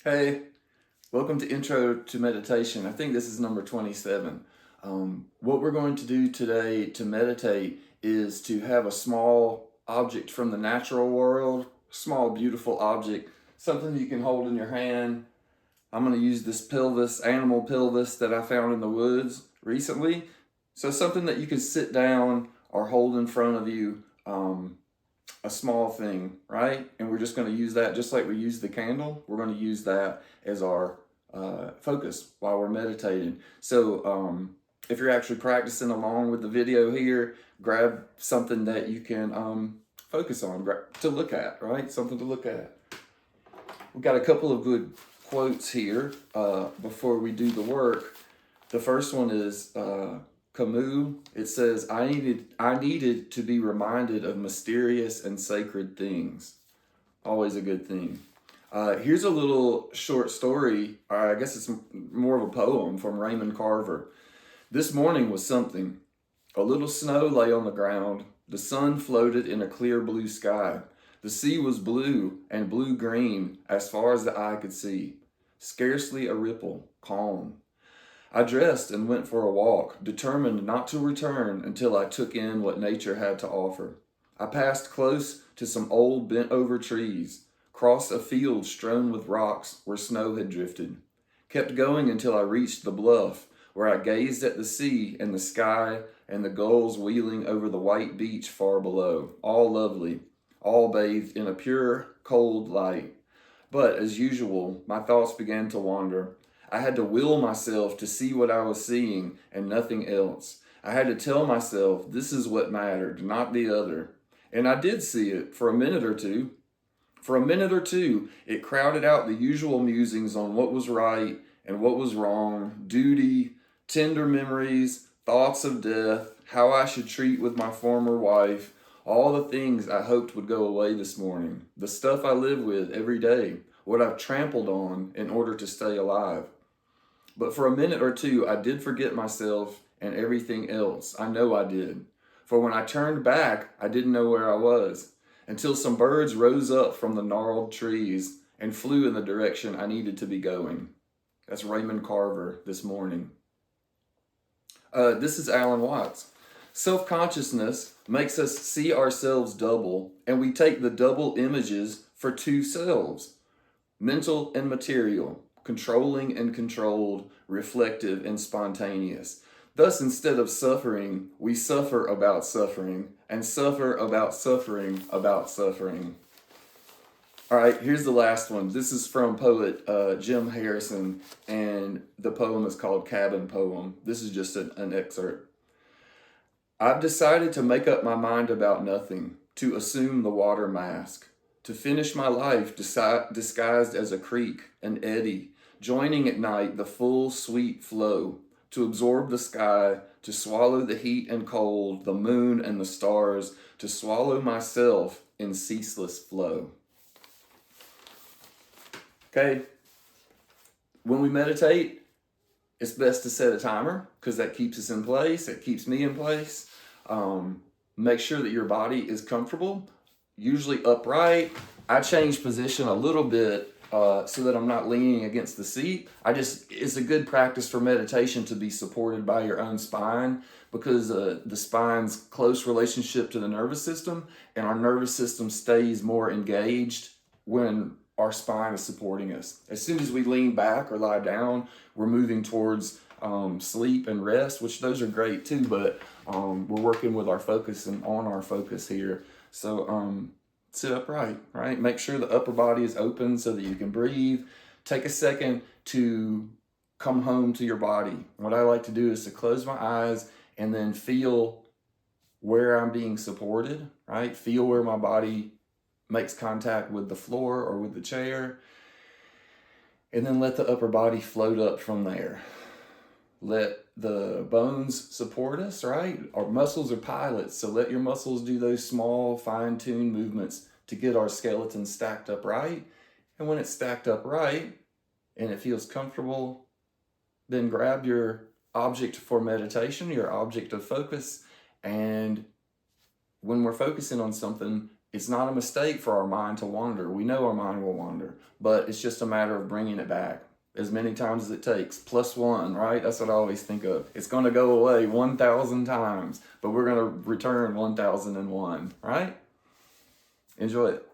Hey, welcome to Intro to Meditation. I think this is number 27. What we're going to do today to meditate is to have a small object from the natural world, small, beautiful object, something you can hold in your hand. I'm going to use this pelvis, animal pelvis that I found in the woods recently. So, something that you can sit down or hold in front of you. A small thing, right? And we're just going to use that just like we use the candle. We're going to use that as our focus while we're meditating. So if you're actually practicing along with the video here, grab something that you can focus on to look at, right? Something to look at. We've got a couple of good quotes here before we do the work. The first one is Camus. It says, I needed to be reminded of mysterious and sacred things." Always a good thing. Here's a little short story, or I guess it's more of a poem from Raymond Carver. "This morning was something. A little snow lay on the ground. The sun floated in a clear blue sky. The sea was blue and blue-green as far as the eye could see. Scarcely a ripple, calm. I dressed and went for a walk, determined not to return until I took in what nature had to offer. I passed close to some old bent-over trees, crossed a field strewn with rocks where snow had drifted, kept going until I reached the bluff, where I gazed at the sea and the sky and the gulls wheeling over the white beach far below, all lovely, all bathed in a pure, cold light. But, as usual, my thoughts began to wander. I had to will myself to see what I was seeing and nothing else. I had to tell myself this is what mattered, not the other. And I did see it for a minute or two. For a minute or two, it crowded out the usual musings on what was right and what was wrong, duty, tender memories, thoughts of death, how I should treat with my former wife, all the things I hoped would go away this morning, the stuff I live with every day, what I've trampled on in order to stay alive. But for a minute or two, I did forget myself and everything else. I know I did. For when I turned back, I didn't know where I was, until some birds rose up from the gnarled trees and flew in the direction I needed to be going." That's Raymond Carver this morning. This is Alan Watts. "Self-consciousness makes us see ourselves double, and we take the double images for two selves, mental and material, controlling and controlled, reflective and spontaneous. Thus, instead of suffering, we suffer about suffering, and suffer about suffering about suffering." All right, here's the last one. This is from poet Jim Harrison, and the poem is called Cabin Poem. This is just an excerpt. "I've decided to make up my mind about nothing, to assume the water mask, to finish my life disguised as a creek, an eddy, joining at night the full sweet flow, to absorb the sky, to swallow the heat and cold, the moon and the stars, to swallow myself in ceaseless flow." Okay, when we meditate, it's best to set a timer because that keeps us in place. It keeps me in place. Make sure that your body is comfortable, usually upright. I change position a little bit so that I'm not leaning against the seat. It's a good practice for meditation to be supported by your own spine because the spine's close relationship to the nervous system, and our nervous system stays more engaged when our spine is supporting us. As soon as we lean back or lie down, we're moving towards sleep and rest, which those are great too, but we're working with our focus and on our focus here. So sit upright, right? Make sure the upper body is open so that you can breathe. Take a second to come home to your body. What I like to do is to close my eyes and then feel where I'm being supported, right? Feel where my body makes contact with the floor or with the chair, and then let the upper body float up from there. Let the bones support us, right? Our muscles are pilots, so let your muscles do those small, fine-tuned movements to get our skeleton stacked up right. And when it's stacked up right and it feels comfortable, then grab your object for meditation, your object of focus, and when we're focusing on something, It's not a mistake for our mind to wander. We know our mind will wander, but it's just a matter of bringing it back as many times as it takes. +1, right? That's what I always think of. It's going to go away 1,000 times, but we're going to return 1,001, right? Enjoy it.